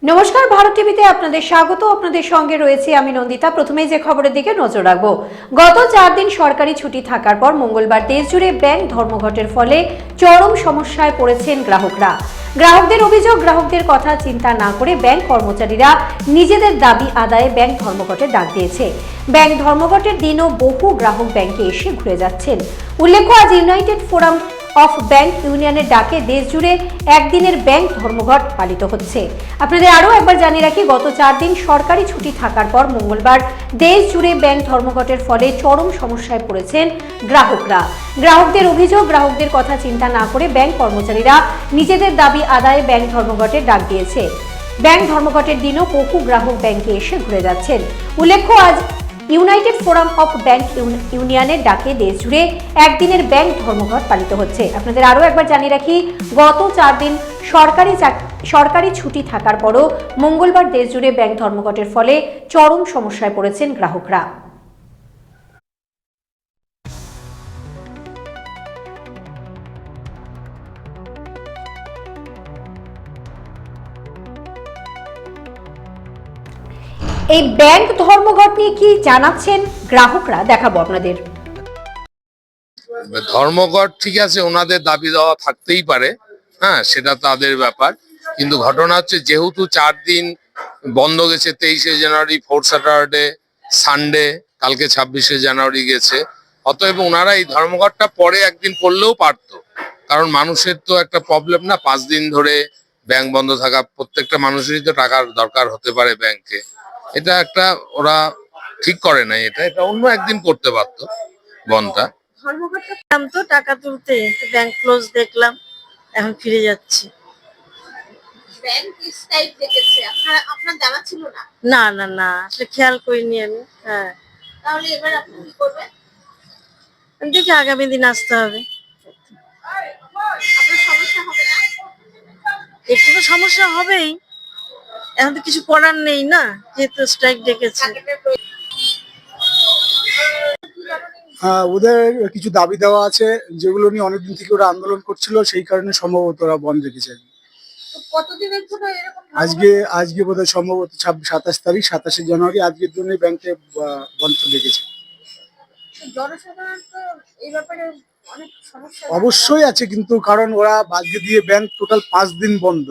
নমস্কার, ভারত টিভিতে আপনাদের স্বাগত। আপনাদের সঙ্গে রয়েছে আমি নন্দিতা। প্রথমেই যে খবরের দিকে নজর রাখবো। গত 4 দিন সরকারি ছুটি থাকার পর মঙ্গলবার দেশজুড়ে ব্যাংক ধর্মঘটের ফলে চরম সমস্যায় পড়েছেন গ্রাহকরা। গ্রাহকদের অভিযোগ, গ্রাহকদের কথা চিন্তা না করে ব্যাংক কর্মচারীরা নিজেদের দাবি আদায়ে ব্যাংক ধর্মঘটের ডাক দিয়েছে। ব্যাংক ধর্মঘটের দিনও বহু গ্রাহক ব্যাংকে এসে ঘুরে যাচ্ছেন। উল্লেখ্য, আজ ইউনাইটেড ফোরাম অফ ব্যাংক ইউনিয়নের ডাকে দেশজুড়ে একদিনের ব্যাংক ধর্মঘট পালিত হচ্ছে। আপনাদের আরও একবার জানিয়ে রাখি, গত 4 দিন সরকারি ছুটি থাকার পর মঙ্গলবার দেশজুড়ে ব্যাংক ধর্মঘটের ফলে চরম সমস্যায় পড়েছেন গ্রাহকরা। গ্রাহকদের অভিযোগ, গ্রাহকদের কথা চিন্তা না করে ব্যাংক কর্মচারীরা নিজেদের দাবি আদায়ে ব্যাংক ধর্মঘটের ডাক দিয়েছে। ব্যাংক ধর্মঘটের দিনও বহু গ্রাহক ব্যাংকে এসে ঘুরে যাচ্ছেন। উল্লেখ্য, আজ ইউনাইটেড ফোরাম অফ ব্যাংক ইউনিয়নের ডাকে দেশজুড়ে একদিনের ব্যাংক ধর্মঘট পালিত হচ্ছে। আপনাদের আরও একবার জানিয়ে রাখি, গত 4 দিন সরকারি ছুটি থাকার পরও মঙ্গলবার দেশজুড়ে ব্যাংক ধর্মঘটের ফলে চরম সমস্যায় পড়েছেন গ্রাহকরা। এই ব্যাংক ধর্মঘট নিয়ে কি জানাচ্ছেন গ্রাহকরা, দেখাবো আপনাদের। ধর্মঘট ঠিক আছে, ওনাদের দাবি দেওয়া থাকতেই পারে, হ্যাঁ সেটা তাদের ব্যাপার। কিন্তু ঘটনা হচ্ছে, যেহেতু 4 দিন বন্ধ গেছে, 23শে জানুয়ারি, 4th স্যাটারডে, সানডে, কালকে 26শে জানুয়ারি গেছে, অতএব ওনারা এই ধর্মঘটটা পরে একদিন করলেও পারতো। কারণ মানুষের তো একটা প্রবলেম না, 5 দিন ধরে ব্যাংক বন্ধ থাকা, প্রত্যেকটা মানুষেরই তো টাকার দরকার হতে পারে ব্যাংকে। এটা একটা ওরা ঠিক করে নাই, এটা অন্য একদিন করতে পারতো বন্ধটা। ধর্মঘটটা তো টাকা তুলতে, ব্যাংক ক্লোজ দেখলাম, এখন ফিরে যাচ্ছি। ব্যাংক স্ট্রাইক ডেকেছে, আপনার জানা ছিল না? না না না, আসলে খেয়াল করিনি আমি। হ্যাঁ, তাহলে এবার আপনি কি করবেন? দেখি আগামী দিন আসতে হবে। আপনার সমস্যা হবে না? একটু তো সমস্যা হবেই, এখন তো কিছু করার নেই না, যেহেতু স্ট্রাইক ডেকেছে। ওদের কিছু দাবি দেওয়া আছে, যেগুলো নিয়ে অনেকদিন থেকে ওরা আন্দোলন করছিল, সেই কারণে সম্ভবত ওরা বন্ধ রেখেছে। কতদিনের জন্য এরকম? আজকে বোধহয় সম্ভবত 27 তারিখ, 27শে জানুয়ারি, আজকের জন্য ব্যাংকে বন্ধ রেখেছে। জনসাধারণ তো এই ব্যাপারে অনেক সমস্যা অবশ্যই আছে, কিন্তু কারণ ওরা আজকে দিয়ে ব্যাংক টোটাল 5 দিন বন্ধ।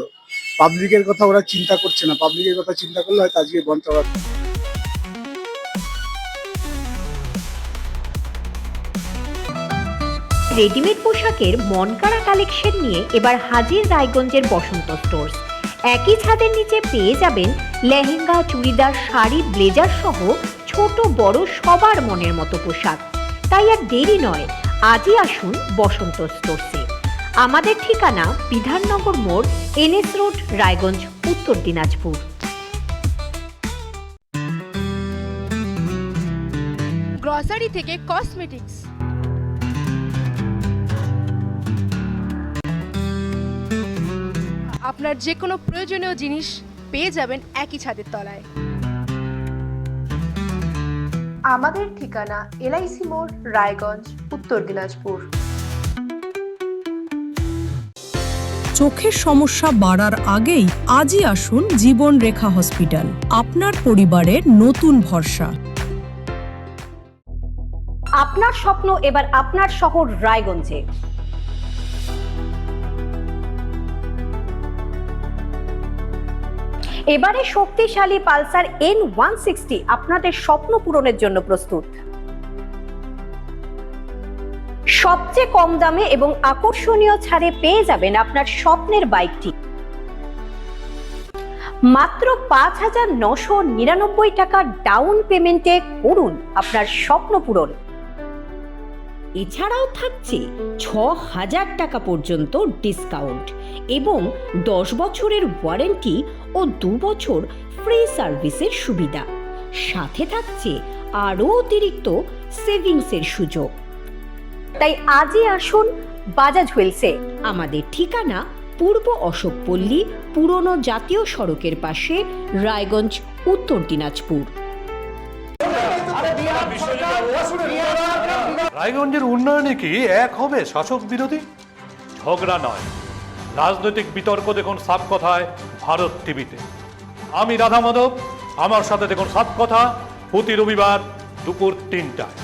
পাবলিকের কথা ওরা চিন্তা করছে না, পাবলিকের কথা চিন্তা করলে হয়তো আজকে বন্ধ হওয়ার। রেডিমেড পোশাকের মনকাড়া কালেকশন নিয়ে এবার হাজির রায়গঞ্জের বসন্ত স্টোর্স। একই ছাদের নিচে পেয়ে যাবেন লেহেঙ্গা, চুড়িদার, শাড়ি, ব্লেজার সহ ছোট বড় সবার মনের মতো পোশাক। তাই আর দেরি নয়, আজই আসুন বসন্ত স্টোর্সে। আমাদের ঠিকানা বিধাননগর মোড়, NS রোড, রায়গঞ্জ, উত্তর দিনাজপুর। গ্রসারি থেকে কসমেটিক্স, আপনার যে কোনো প্রয়োজনীয় জিনিস পেয়ে যাবেন একই ছাদের তলায়। আমাদের ঠিকানা LIC মোড়, রায়গঞ্জ, উত্তর দিনাজপুর। চোখের সমস্যা বাড়ার আগেই আজই আসুন জীবন রেখা হসপিটাল, আপনার পরিবারের নতুন ভরসা। আপনার স্বপ্ন এবার আপনার শহর রায়গঞ্জে। এবারে শক্তিশালী পালসার N160 আপনাদের স্বপ্ন পূরণের জন্য প্রস্তুত। সবচেয়ে কম দামে এবং আকর্ষণীয় ছাড়ে পেয়ে যাবেন আপনার স্বপ্নের বাইকটি। মাত্র 5,999 টাকা ডাউন পেমেন্টে করুন আপনার স্বপ্ন পূরণ। এছাড়াও থাকছে 6,000 টাকা পর্যন্ত ডিসকাউন্ট এবং 10 বছরের ওয়ারেন্টি ও 2 বছর ফ্রি সার্ভিসের সুবিধা। সাথে থাকছে আরও অতিরিক্ত সেভিংসের সুযোগ। তাই আজই আসুন বাজাজ হুইলসে। আমাদের ঠিকানা পূর্ব অশোকপল্লী, পুরনো জাতীয় সড়কের পাশে, রায়গঞ্জ, উত্তর দিনাজপুর। রায়গঞ্জের উন্নয়নে কি এক হবে শাসক বিরোধী? ঝগড়া নয়, রাজনৈতিক বিতর্ক দেখুন সাব কথায় ভারত টিভিতে। আমি রাধা মাধব। আমার সাথে দেখুন সাত কথা প্রতি রবিবার দুপুর 3টায়।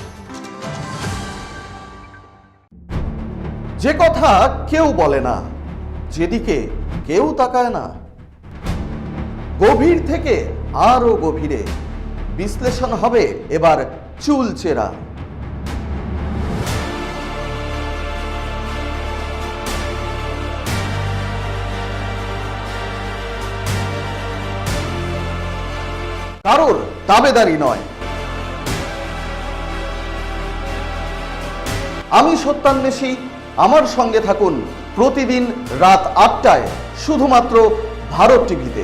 যে কথা কেউ বলে না, যেদিকে কেউ তাকায় না, গভীর থেকে আরো গভীরে বিশ্লেষণ হবে এবার চুলচেরা। কারোর দাবেদারি নয়। আমি সত্যান্বেষী, আমার সঙ্গে থাকুন প্রতিদিন রাত 8টায় শুধুমাত্র ভারত টিভিতে।